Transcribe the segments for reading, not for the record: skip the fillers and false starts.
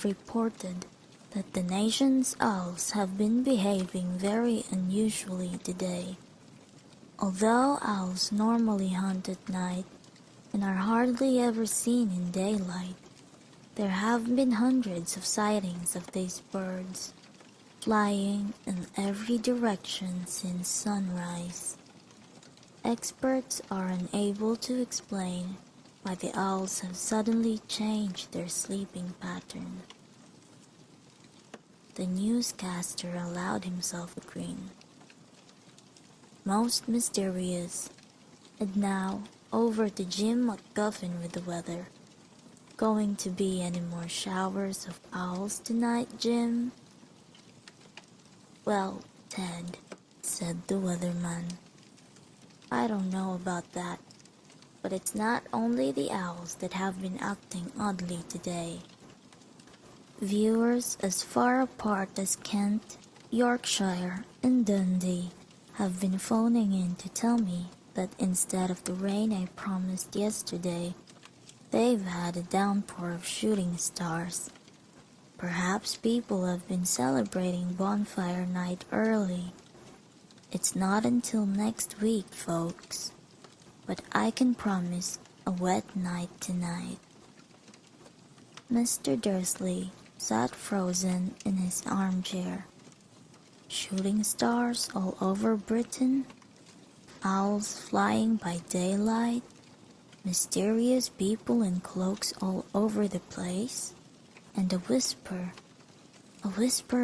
reported that the nation's owls have been behaving very unusually today. Although owls normally hunt at night and are hardly ever seen in daylight, there have been hundreds of sightings of these birds, flying in every direction since sunrise. Experts are unable to explain why the owls have suddenly changed their sleeping pattern. The newscaster allowed himself a grin. Most mysterious. And now, over to Jim McGuffin with the weather. Going to be any more showers of owls tonight, Jim? Well, Ted, said the weatherman, I don't know about that, but it's not only the owls that have been acting oddly today. Viewers as far apart as Kent, Yorkshire, and Dundee have been phoning in to tell me that instead of the rain I promised yesterday, they've had a downpour of shooting stars. Perhaps people have been celebrating bonfire night early. It's not until next week, folks, but I can promise a wet night tonight. Mr. Dursley sat frozen in his armchair. Shooting stars all over Britain, owls flying by daylight, mysterious people in cloaks all over the place, and a whisper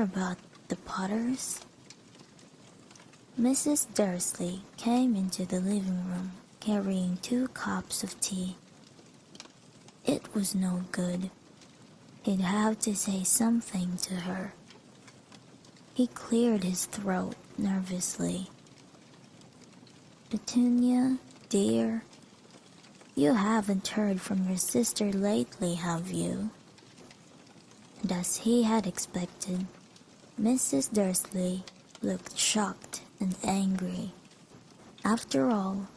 about the Potters. Mrs. Dursley came into the living room carrying 2 cups of tea. It was no good. He'd have to say something to her. He cleared his throat nervously. Petunia, dear, you haven't heard from your sister lately, have you? And as he had expected, Mrs. Dursley looked shocked and angry. After all,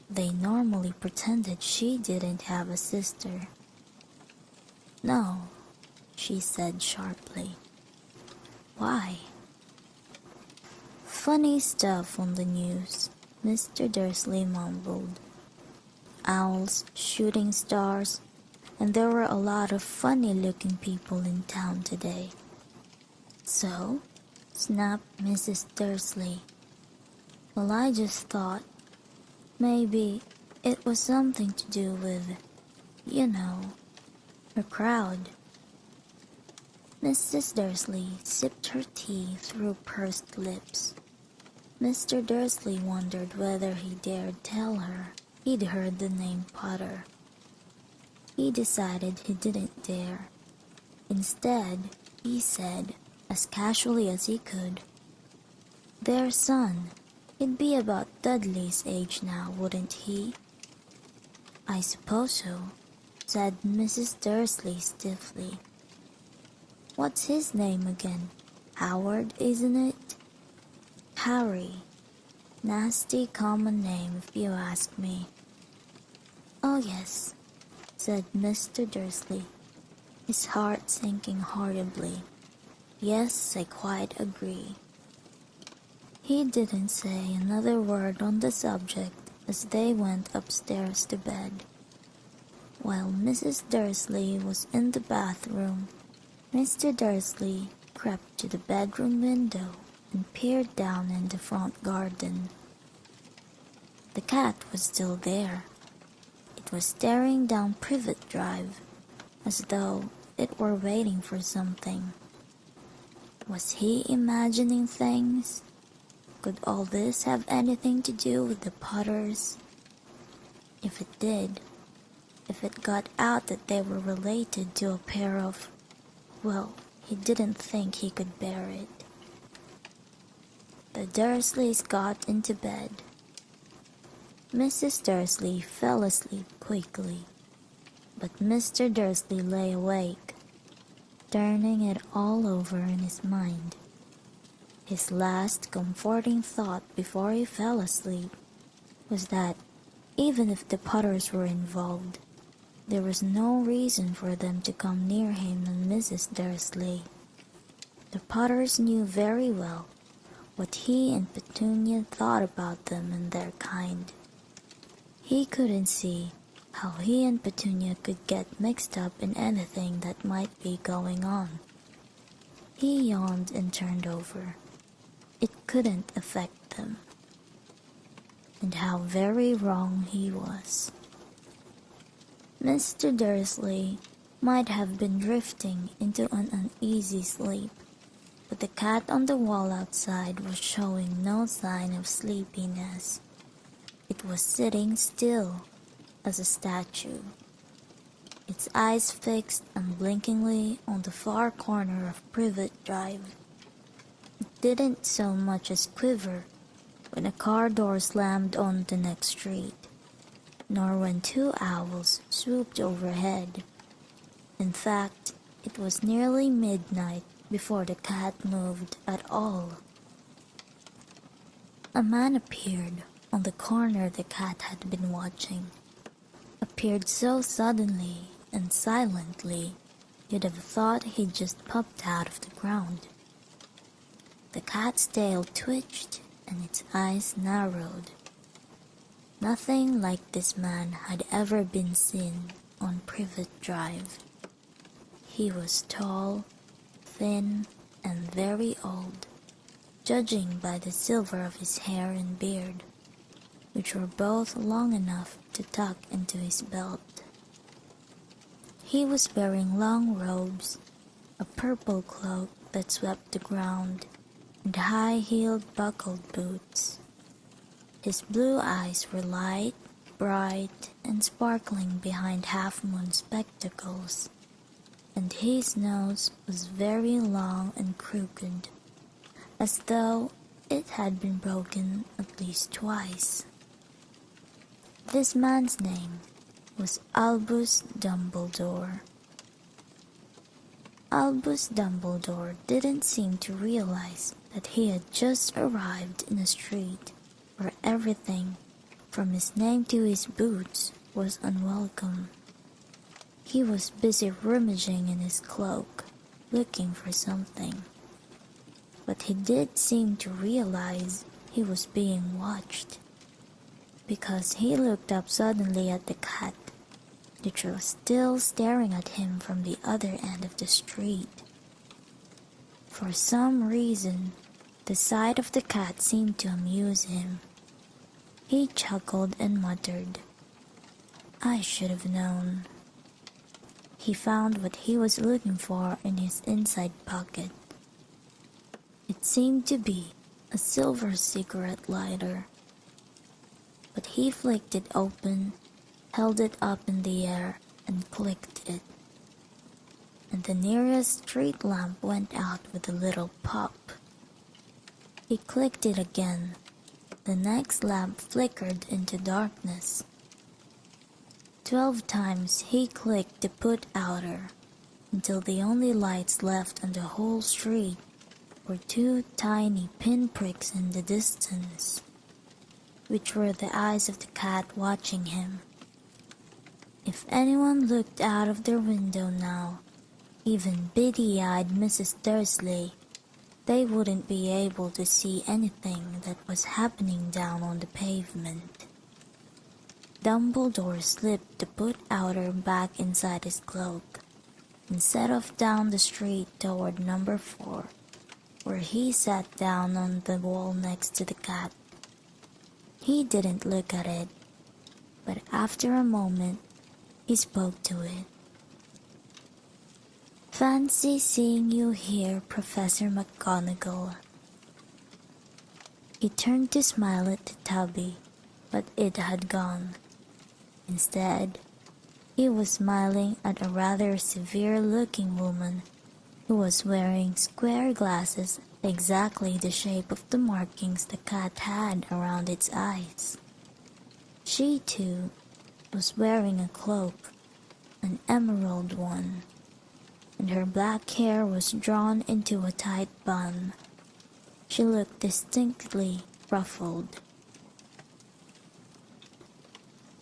they normally pretended she didn't have a sister. No, she said sharply. Why? Funny stuff on the news, Mr. Dursley mumbled. Owls, shooting stars, and there were a lot of funny-looking people in town today. So? Snapped Mrs. Dursley. Well, I just thought maybe it was something to do with, a crowd. Mrs. Dursley sipped her tea through pursed lips. Mr. Dursley wondered whether he dared tell her he'd heard the name Potter. He decided he didn't dare. Instead, he said, as casually as he could, their son. He'd be about Dudley's age now, wouldn't he? I suppose so, said Mrs. Dursley stiffly. What's his name again? Howard, isn't it? Harry. Nasty common name if you ask me. Oh yes, said Mr. Dursley, his heart sinking horribly. Yes, I quite agree. He didn't say another word on the subject as they went upstairs to bed. While Mrs. Dursley was in the bathroom, Mr. Dursley crept to the bedroom window and peered down in the front garden. The cat was still there. It was staring down Privet Drive, as though it were waiting for something. Was he imagining things? Could all this have anything to do with the Potters? If it did, if it got out that they were related to a pair of, well, he didn't think he could bear it. The Dursleys got into bed. Mrs. Dursley fell asleep quickly, but Mr. Dursley lay awake, turning it all over in his mind. His last comforting thought before he fell asleep was that even if the Potters were involved, There was no reason for them to come near him and Mrs. Dursley. The Potters knew very well what he and Petunia thought about them and their kind. He couldn't see how he and Petunia could get mixed up in anything that might be going on. He yawned and turned over. It couldn't affect them. And how very wrong he was. Mr. Dursley might have been drifting into an uneasy sleep, but the cat on the wall outside was showing no sign of sleepiness. It was sitting still as a statue, its eyes fixed unblinkingly on the far corner of Privet Drive. It didn't so much as quiver when a car door slammed on the next street, nor when two owls swooped overhead. In fact, it was nearly midnight before the cat moved at all. A man appeared on the corner the cat had been watching. Appeared so suddenly and silently you'd have thought he'd just popped out of the ground. The cat's tail twitched and its eyes narrowed. Nothing like this man had ever been seen on Privet Drive. He was tall, thin, and very old, judging by the silver of his hair and beard, which were both long enough to tuck into his belt. He was wearing long robes, a purple cloak that swept the ground, and high-heeled buckled boots. His blue eyes were light, bright, and sparkling behind half-moon spectacles, and his nose was very long and crooked, as though it had been broken at least twice. This man's name was Albus Dumbledore. Albus Dumbledore didn't seem to realize that he had just arrived in a street where everything, from his name to his boots, was unwelcome. He was busy rummaging in his cloak, looking for something. But he did seem to realize he was being watched, because he looked up suddenly at the cat, which was still staring at him from the other end of the street. For some reason, the sight of the cat seemed to amuse him. He chuckled and muttered, "I should have known." He found what he was looking for in his inside pocket. It seemed to be a silver cigarette lighter, but he flicked it open, held it up in the air, and clicked it. And the nearest street lamp went out with a little pop. He clicked it again. The next lamp flickered into darkness. 12 times he clicked the put outer, until the only lights left on the whole street were 2 tiny pinpricks in the distance, which were the eyes of the cat watching him. If anyone looked out of their window now, even beady-eyed Mrs. Dursley, they wouldn't be able to see anything that was happening down on the pavement. Dumbledore slipped the put outer back inside his cloak and set off down the street toward number 4, where he sat down on the wall next to the cat. He didn't look at it, but after a moment he spoke to it. "Fancy seeing you here, Professor McGonagall." He turned to smile at the tabby, but it had gone. Instead, he was smiling at a rather severe-looking woman who was wearing square glasses exactly the shape of the markings the cat had around its eyes. She, too, was wearing a cloak, an emerald one, and her black hair was drawn into a tight bun. She looked distinctly ruffled.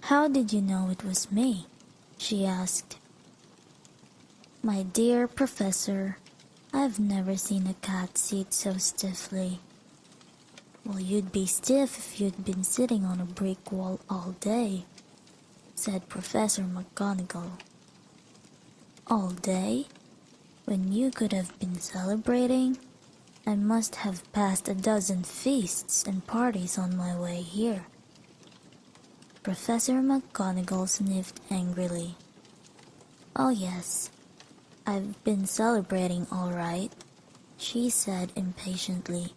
"How did you know it was me?" she asked. "My dear Professor, I've never seen a cat sit so stiffly." "Well, you'd be stiff if you'd been sitting on a brick wall all day," said Professor McGonagall. "All day? When you could have been celebrating? I must have passed a dozen feasts and parties on my way here." Professor McGonagall sniffed angrily. "Oh yes, I've been celebrating all right," she said impatiently.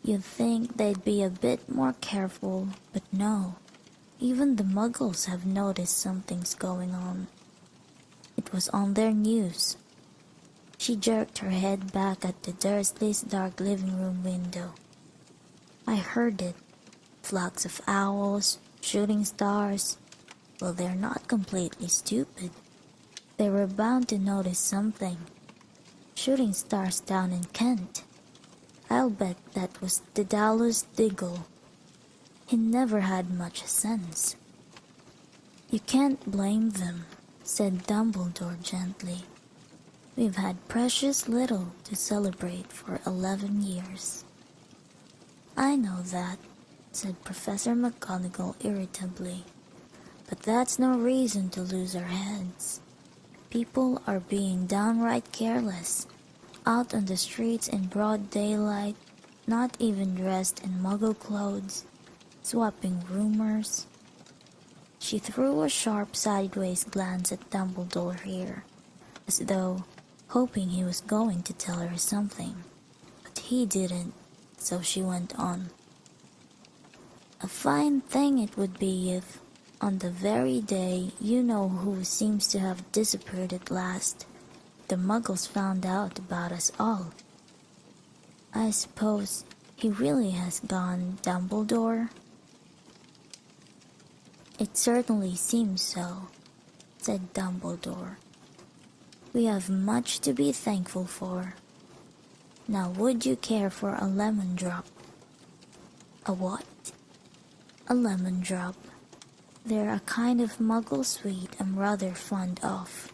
"You'd think they'd be a bit more careful, but no. Even the Muggles have noticed something's going on. It was on their news." She jerked her head back at the Dursleys' dark living room window. "I heard it. Flocks of owls, shooting stars. Well, they're not completely stupid. They were bound to notice something. Shooting stars down in Kent. I'll bet that was Daedalus Diggle. He never had much sense." "You can't blame them," said Dumbledore gently. "We've had precious little to celebrate for 11 years. "I know that," said Professor McGonagall irritably. "But that's no reason to lose our heads. People are being downright careless, out on the streets in broad daylight, not even dressed in Muggle clothes, swapping rumors." She threw a sharp sideways glance at Dumbledore here, as though hoping he was going to tell her something. But he didn't, so she went on. "A fine thing it would be if, on the very day you-know-who seems to have disappeared at last, the Muggles found out about us all." "I suppose he really has gone, Dumbledore?" "It certainly seems so," said Dumbledore. "We have much to be thankful for. Now would you care for a lemon drop?" "A what?" "A lemon drop. They're a kind of Muggle sweet I'm rather fond of."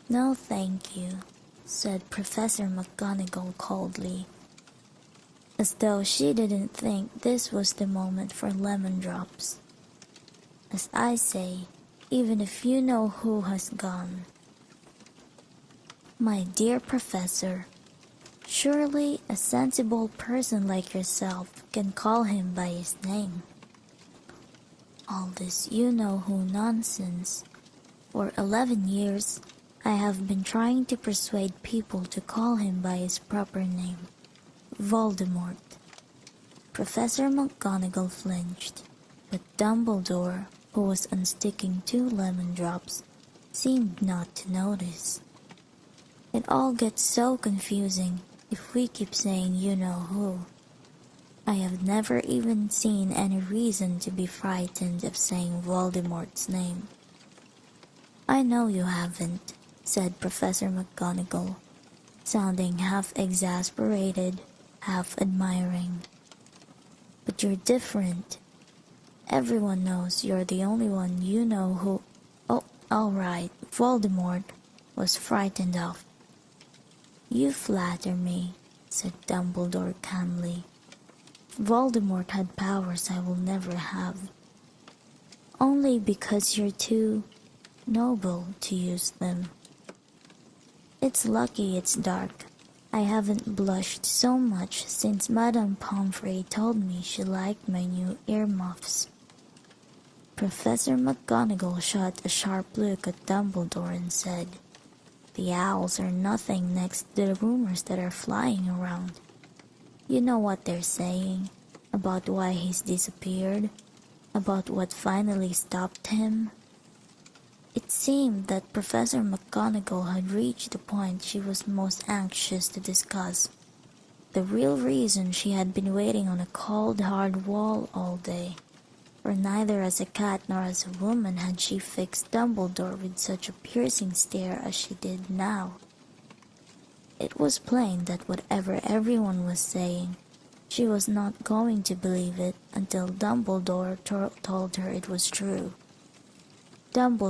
"No, thank you," said Professor McGonagall coldly, as though she didn't think this was the moment for lemon drops. "As I say, even if you know who has gone." "My dear Professor, surely a sensible person like yourself can call him by his name. All this you-know-who nonsense. For 11 years, I have been trying to persuade people to call him by his proper name, Voldemort." Professor McGonagall flinched, but Dumbledore, who was unsticking 2 lemon drops, seemed not to notice. "It all gets so confusing if we keep saying you-know-who. I have never even seen any reason to be frightened of saying Voldemort's name." "I know you haven't," said Professor McGonagall, sounding half exasperated, half admiring. "But you're different. Everyone knows you're the only one you know who— Oh, all right, Voldemort was frightened of." "You flatter me," said Dumbledore calmly. "Voldemort had powers I will never have. Only because you're too noble to use them. It's lucky it's dark. I haven't blushed so much since Madame Pomfrey told me she liked my new earmuffs." Professor McGonagall shot a sharp look at Dumbledore and said, "The owls are nothing next to the rumors that are flying around. You know what they're saying, about why he's disappeared, about what finally stopped him." It seemed that Professor McGonagall had reached the point she was most anxious to discuss, the real reason she had been waiting on a cold, hard wall all day, for neither as a cat nor as a woman had she fixed Dumbledore with such a piercing stare as she did now. It was plain that whatever everyone was saying, she was not going to believe it until Dumbledore told her it was true. Dumbledore